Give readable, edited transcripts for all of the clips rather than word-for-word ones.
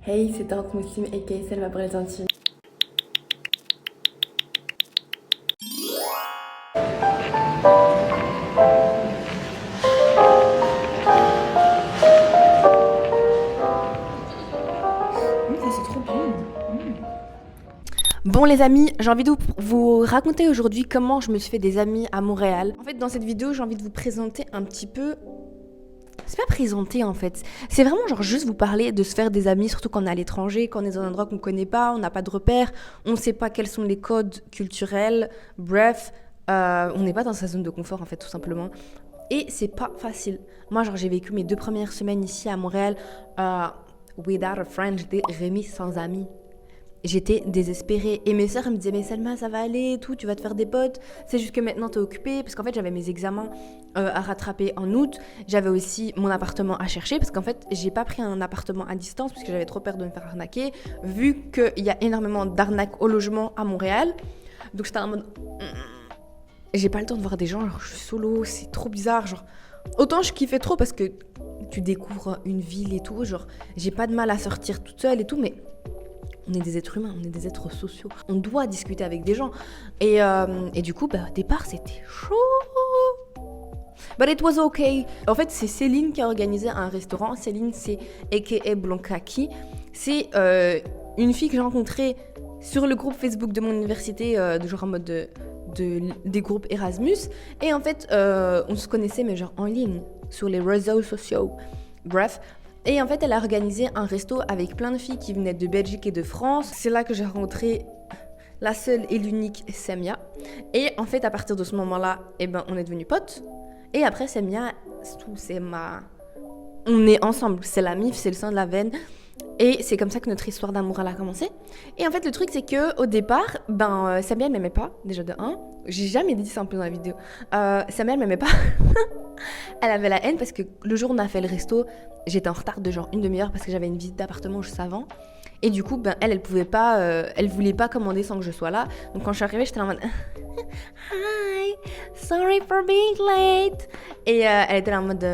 Hey, c'est Tante Moussim aka Selma pour les intimes. Ça c'est trop bon. Bon les amis, j'ai envie de vous raconter aujourd'hui comment je me suis fait des amis à Montréal. En fait, dans cette vidéo, j'ai envie de vous présenter un petit peu... C'est pas présenter en fait, c'est vraiment genre juste vous parler de se faire des amis, surtout quand on est à l'étranger, quand on est dans un endroit qu'on connaît pas, on n'a pas de repères, on sait pas quels sont les codes culturels, bref, on n'est pas dans sa zone de confort en fait tout simplement. Et c'est pas facile. Moi genre j'ai vécu mes 2 premières semaines ici à Montréal, without a friend, j'étais remis sans amis. J'étais désespérée. Et mes sœurs me disaient, mais Selma, ça va aller et tout, tu vas te faire des potes. C'est juste que maintenant, t'es occupée. Parce qu'en fait, j'avais mes examens à rattraper en août. J'avais aussi mon appartement à chercher. Parce qu'en fait, j'ai pas pris un appartement à distance parce que j'avais trop peur de me faire arnaquer. Vu qu'il y a énormément d'arnaques au logement à Montréal. Donc, j'étais en mode... J'ai pas le temps de voir des gens. Genre, je suis solo, c'est trop bizarre. Genre, autant je kiffais trop parce que tu découvres une ville et tout. Genre, j'ai pas de mal à sortir toute seule et tout. Mais... on est des êtres humains, on est des êtres sociaux. On doit discuter avec des gens. Et du coup, au départ, c'était chaud. But it was okay. En fait, c'est Céline qui a organisé un restaurant. Céline, c'est aka Blankaki. C'est une fille que j'ai rencontrée sur le groupe Facebook de mon université, de genre en mode des groupes Erasmus. Et en fait, on se connaissait, mais genre en ligne, sur les réseaux sociaux. Bref. Et en fait, elle a organisé un resto avec plein de filles qui venaient de Belgique et de France. C'est là que j'ai rencontré la seule et l'unique Semia. Et en fait, à partir de ce moment-là, on est devenus potes. Et après, Semia, c'est ma... On est ensemble, c'est la mif, c'est le sang de la veine. Et c'est comme ça que notre histoire d'amour elle a commencé. Et en fait, le truc, c'est que au départ, Samia, elle m'aimait pas, déjà de 1. J'ai jamais dit ça un peu dans la vidéo. Samia, elle m'aimait pas. Elle avait la haine parce que le jour où on a fait le resto, j'étais en retard de genre une demi-heure parce que j'avais une visite d'appartement juste avant. Et du coup, elle pouvait pas, elle voulait pas commander sans que je sois là. Donc quand je suis arrivée, j'étais là en mode Hi, sorry for being late. Et elle était là en mode,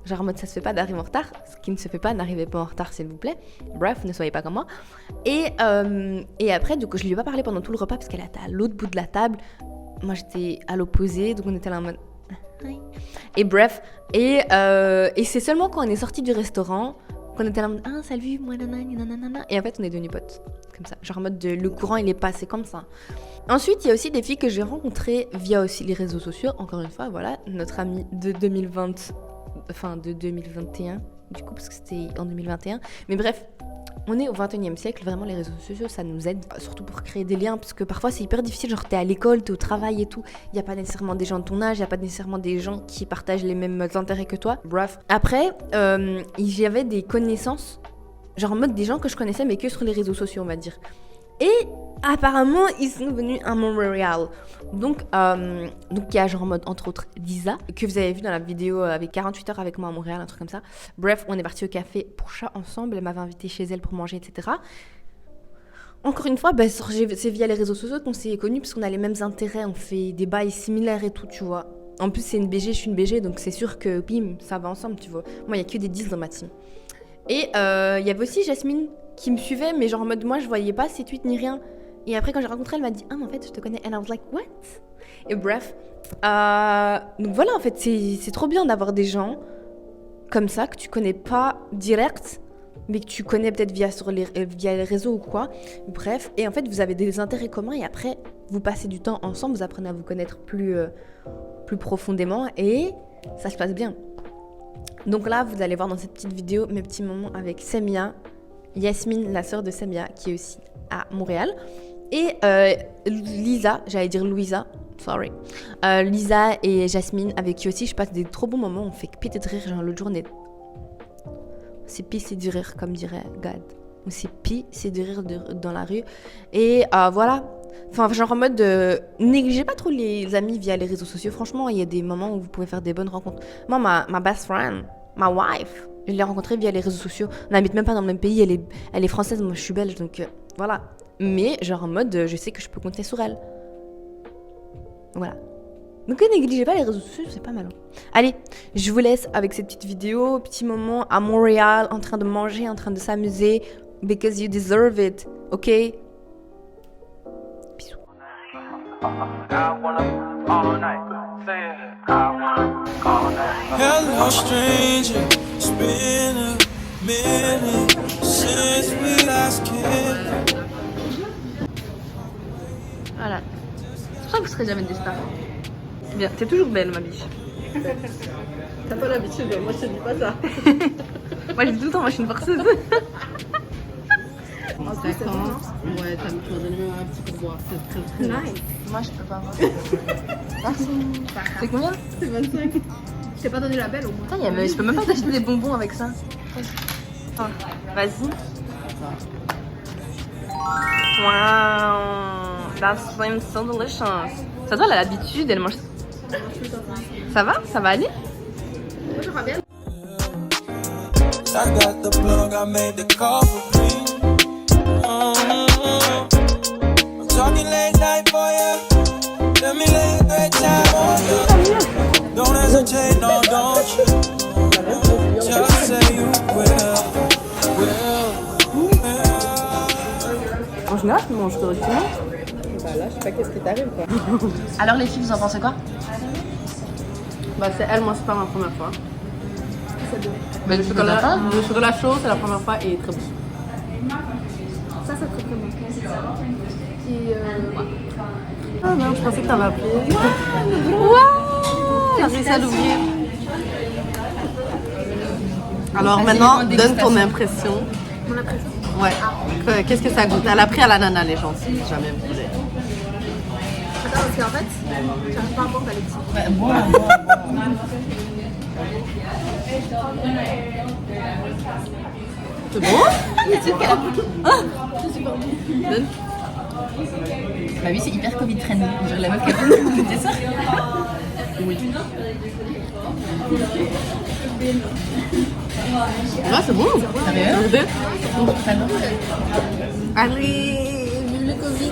genre en mode ça se fait pas d'arriver en retard. Ce qui ne se fait pas, n'arrivez pas en retard s'il vous plaît. Bref, ne soyez pas comme moi. Et après, du coup, je lui ai pas parlé pendant tout le repas parce qu'elle était à l'autre bout de la table. Moi, j'étais à l'opposé, donc on était là en mode hi. Et bref, et c'est seulement quand on est sorti du restaurant qu'on était là en mode ah salut moi nanana, et en fait on est devenus potes comme ça, genre en mode le courant il est passé comme ça. Ensuite il y a aussi des filles que j'ai rencontrées via aussi les réseaux sociaux, encore une fois voilà, notre amie de 2020, enfin de 2021 du coup parce que c'était en 2021, mais bref. On est au 21e siècle, vraiment les réseaux sociaux ça nous aide, surtout pour créer des liens, parce que parfois c'est hyper difficile, genre t'es à l'école, t'es au travail et tout, il n'y a pas nécessairement des gens de ton âge, il n'y a pas nécessairement des gens qui partagent les mêmes intérêts que toi, bref. Après, il y avait des connaissances, genre en mode des gens que je connaissais mais que sur les réseaux sociaux on va dire. Et apparemment, ils sont venus à Montréal. Donc il y a genre en mode, entre autres, Lisa, que vous avez vu dans la vidéo avec 48 heures avec moi à Montréal, un truc comme ça. Bref, on est parti au café pour chat ensemble. Elle m'avait invité chez elle pour manger, etc. Encore une fois, c'est via les réseaux sociaux qu'on s'est connus parce qu'on a les mêmes intérêts, on fait des bails similaires et tout, tu vois. En plus, c'est une BG, je suis une BG, donc c'est sûr que, bim, ça va ensemble, tu vois. Moi, il n'y a que des 10 dans ma team. Et il y avait aussi Jasmine qui me suivait, mais genre en mode moi je voyais pas ses tweets ni rien. Et après quand j'ai rencontré elle m'a dit ah mais en fait je te connais, and I was like what. Et bref, donc voilà en fait c'est trop bien d'avoir des gens comme ça que tu connais pas direct, mais que tu connais peut-être via les réseaux ou quoi. Bref, et en fait vous avez des intérêts communs et après vous passez du temps ensemble, vous apprenez à vous connaître plus profondément et ça se passe bien. Donc là, vous allez voir dans cette petite vidéo mes petits moments avec Semia, Yasmine, la sœur de Semia, qui est aussi à Montréal, et Lisa, j'allais dire Louisa, sorry, Lisa et Jasmine, avec qui aussi je passe des trop bons moments, on fait que péter de rire, genre l'autre jour on est... C'est pissé du rire, comme dirait Gad. On s'est pissé de rire dans la rue, et voilà. Enfin, genre en mode, négligez pas trop les amis via les réseaux sociaux. Franchement, il y a des moments où vous pouvez faire des bonnes rencontres. Moi, ma best friend, ma wife, je l'ai rencontrée via les réseaux sociaux. On n'habite même pas dans le même pays. Elle est française, moi je suis belge, donc voilà. Mais genre en mode, je sais que je peux compter sur elle. Voilà. Donc ne négligez pas les réseaux sociaux, c'est pas mal. Allez, je vous laisse avec cette petite vidéo, petit moment à Montréal, en train de manger, en train de s'amuser. because you deserve it, ok? Bisous. Hello, stranger. It's been a minute since we last kissed. Voilà. C'est pour ça que vous serez jamais des stars. Bien, t'es toujours belle, ma biche. T'as pas l'habitude, moi je te dis pas ça. Moi, je dis tout le temps, moi, je suis une forceuse. D'accord. Ouais, tu vas donner un petit pourboire. C'est très très nice. Moi, je peux pas avoir. C'est combien? C'est 25. Je t'ai pas donné la belle au moins. Putain, je peux même pas t'acheter des bonbons avec ça. Enfin, vas-y. Wow, that seems so delicious. Ça doit, elle a l'habitude, elle mange. Ça va? Ça va aller? Moi je bien. I got the plug, I made the call for me. I'm talking late night for you. Let me lay a great time on you. Don't hesitate, no, don't you? Just say you will. En général, tu manges correctement. Bah là, je sais pas qu'est-ce qui t'arrive quoi. Alors, les filles, vous en pensez quoi? Bah c'est elle, moi c'est pas ma première fois. Mais Le chocolat chaud, c'est la première fois et très bon. Ça très très bon. Et Ah non, je pensais que t'avais appris. T'as réussi à l'ouvrir. Alors maintenant, donne ton impression. mon impression. Ouais. Qu'est-ce que ça goûte? Elle a pris à l'ananas les gens, si jamais vous voulez. Attends, parce qu'en fait, j'arrive pas à boire les petits. Ouais, bon. C'est bon? Donne. Bah oui, c'est hyper Covid trend. Genre la meuf qui a fait ça. Oui. Ouais, c'est bon. Sérieux? Allez, vive le Covid.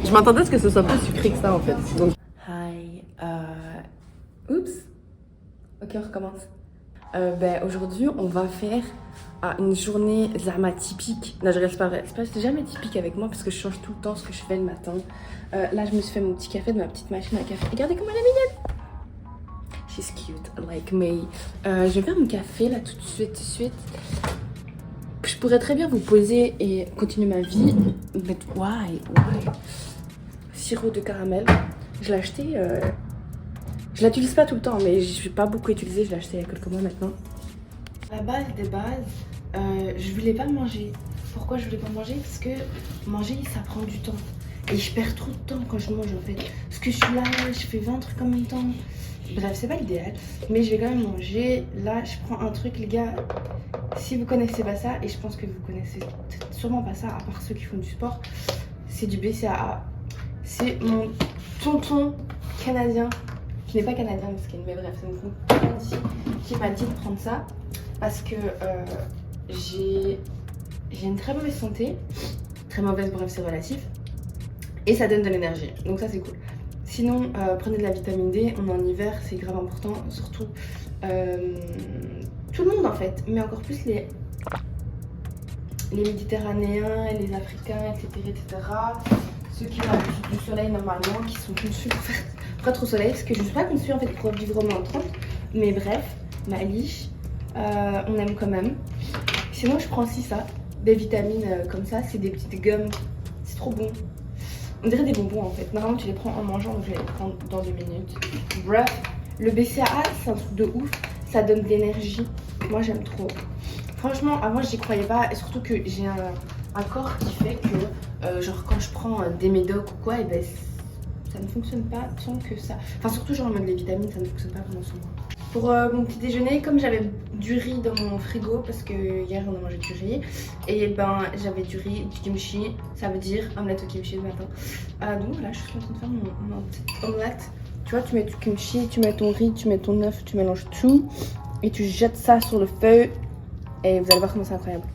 Je m'attendais à ce que ce soit plus sucré que ça en fait. Donc... Hi. Oups. Ok, on recommence. Aujourd'hui, on va faire une journée zama typique. Non, je reste pas vrai. C'est jamais typique avec moi parce que je change tout le temps ce que je fais le matin. Là, je me suis fait mon petit café de ma petite machine à café. Regardez comme elle est mignonne. She's cute, like me. Je vais faire mon café là tout de suite. Je pourrais très bien vous poser et continuer ma vie. Mais why? Sirop de caramel. Je l'ai acheté. Je l'utilise pas tout le temps, mais je vais pas beaucoup utiliser. Je l'ai acheté il y a quelques mois maintenant. La base des bases, je voulais pas manger. Pourquoi je voulais pas manger? Parce que manger, ça prend du temps. Et je perds trop de temps quand je mange en fait. Parce que je suis là, je fais 20 trucs en même temps. Bref, c'est pas l'idéal. Mais je vais quand même manger. Là, je prends un truc, les gars. Si vous connaissez pas ça, et je pense que vous connaissez sûrement pas ça, à part ceux qui font du sport, c'est du BCAA. C'est mon tonton canadien, qui n'est pas canadien, mais bref, c'est mon tonton canadien qui m'a dit de prendre ça parce que j'ai une très mauvaise santé. Très mauvaise, bref, c'est relatif. Et ça donne de l'énergie, donc ça c'est cool. Sinon, prenez de la vitamine D, on est en hiver, c'est grave important, surtout tout le monde en fait, mais encore plus les Méditerranéens, les Africains, etc. Ceux qui ont du soleil normalement, qui sont conçus pour être au soleil, parce que je ne suis pas conçue en fait pour vivre au moins 30, mais bref, ma liche, on aime quand même. Sinon, je prends aussi ça, des vitamines comme ça, c'est des petites gommes, c'est trop bon. On dirait des bonbons en fait. Normalement tu les prends en mangeant, donc je vais les prendre dans 2 minutes. Bref, le BCAA c'est un truc de ouf, ça donne de l'énergie. Moi j'aime trop. Franchement, avant j'y croyais pas, et surtout que j'ai un corps qui fait que genre quand je prends des médocs ou quoi, et ben ça ne fonctionne pas tant que ça. Enfin surtout genre en mode les vitamines, ça ne fonctionne pas vraiment sur moi. Pour mon petit déjeuner, comme j'avais du riz dans mon frigo, parce que hier on a mangé du riz, et ben j'avais du riz, du kimchi, ça veut dire omelette au kimchi le matin. Donc voilà, je suis en train de faire mon petite omelette. Tu vois, tu mets du kimchi, tu mets ton riz, tu mets ton œuf, tu mélanges tout, et tu jettes ça sur le feu, et vous allez voir comment c'est incroyable.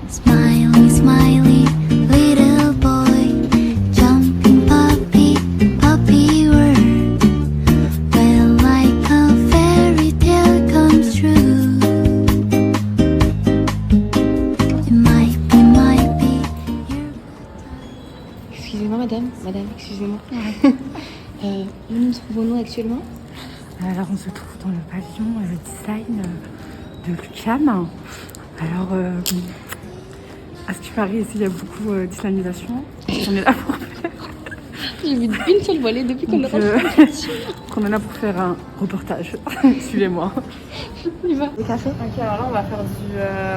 Smiley, smiley. Excusez-moi, madame. Madame, excusez-moi. Où nous trouvons-nous actuellement? Alors on se trouve dans le pavillon design de l'UQAM. Alors à ce qui paraît ici il y a beaucoup d'islamisation. On est là pour faire. J'ai vu une seule volée depuis qu'on est rentré. On est là pour faire un reportage. Suivez-moi. On y va. Des cafés. Ok, alors là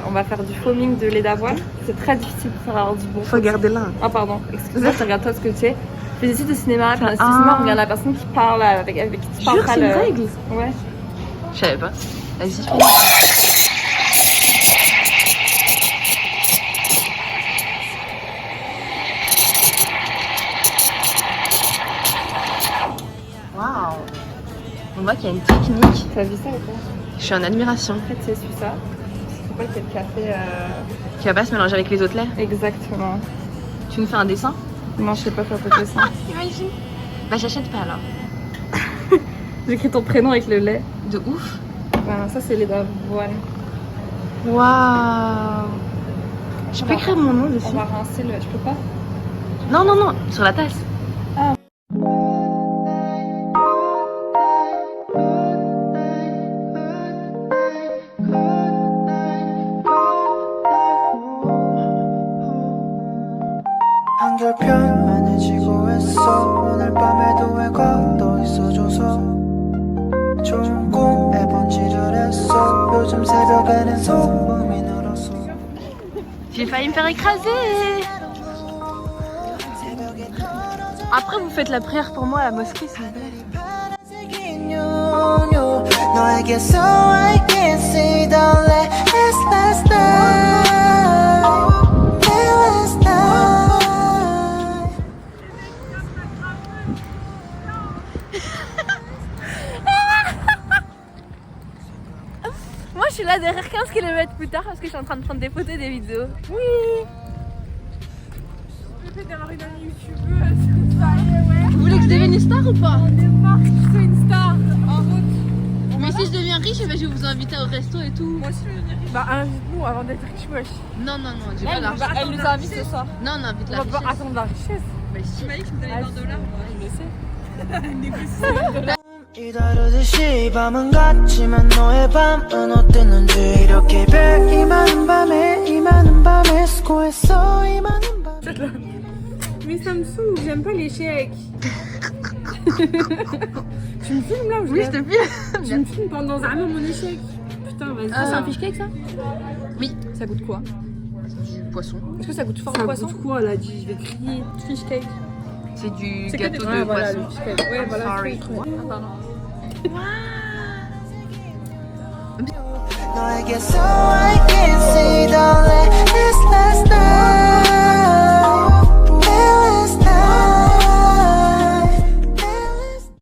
on va faire du foaming de lait d'avoine. C'est très difficile pour faire avoir du bon. Faut garder là. Ah pardon, excuse-moi, je regarde toi ce que tu sais. Je fais des études de cinéma, puis dans les études de cinéma, on regarde la personne qui parle avec qui tu parles. Jure, c'est une règle. Ouais. Je savais pas. Vas-y. Waouh. On voit qu'il y a une technique. T'as vu ça ou pas? Je suis en admiration. En fait, c'est ça. C'est pas quel café. Qui va pas se mélanger avec les autres laits. Exactement. Tu nous fais un dessin? Non, je sais pas faire de dessin. Imagine. Bah j'achète pas alors. J'écris ton prénom avec le lait. De ouf. Ben, ça, c'est lait d'avoine. Waouh. Je peux écrire mon nom dessus? On va rincer le. Je peux pas? Non, non, non, sur la tasse. 한결편안해 지고했어 오늘 밤에도 왜 걷어 있어줘서 좋은 꿈 매번 지랄했어 요즘 새벽에는 소음이 늘었어 J'ai failli me faire écraser. Après vous faites la prière pour moi à la mosquée s'il vous plaît. 너에게서 I can see the last night Moi je suis là derrière 15 km plus tard parce que je suis en train de prendre des photos et des vidéos. Oui. Le fait d'avoir une amie youtubeuse, ça y est, ouais. Vous voulez que je devienne une star ou pas? On est marre que tu sois une star en route. Mais si je deviens riche, je vais vous inviter au resto et tout. Moi aussi je veux devenir riche. Bah invite-nous avant d'être riche, wesh. Non, non, non, j'ai pas d'argent. Elle nous a invités ce soir. Non, non, invite On la va richesse. pas attendre la richesse. Bah si. Tu m'as dit que tu me donnais 20 $, moi je le sais. 이다르듯이 밤은 같지만 너의 밤은 어땠는지 이렇게 별 이 많은 밤에 수고했어 이 많은 밤에 Mais ça me saoule, j'aime pas l'échec. Tu me filmes là ou je Oui, je te filme. Tu me filmes pendant vraiment mon échec. Putain, vas-y. Ah, c'est un fish cake ça? Oui. Ça goûte quoi? Du poisson. Est-ce que ça goûte fort au poisson? Ça goûte quoi? Elle a dit, je vais crier. Fish cake. C'est du C'est gâteau que de voilà, poisson. le fish cake. Ouais, voilà. Sorry. Ah, pardon. 너에게서 I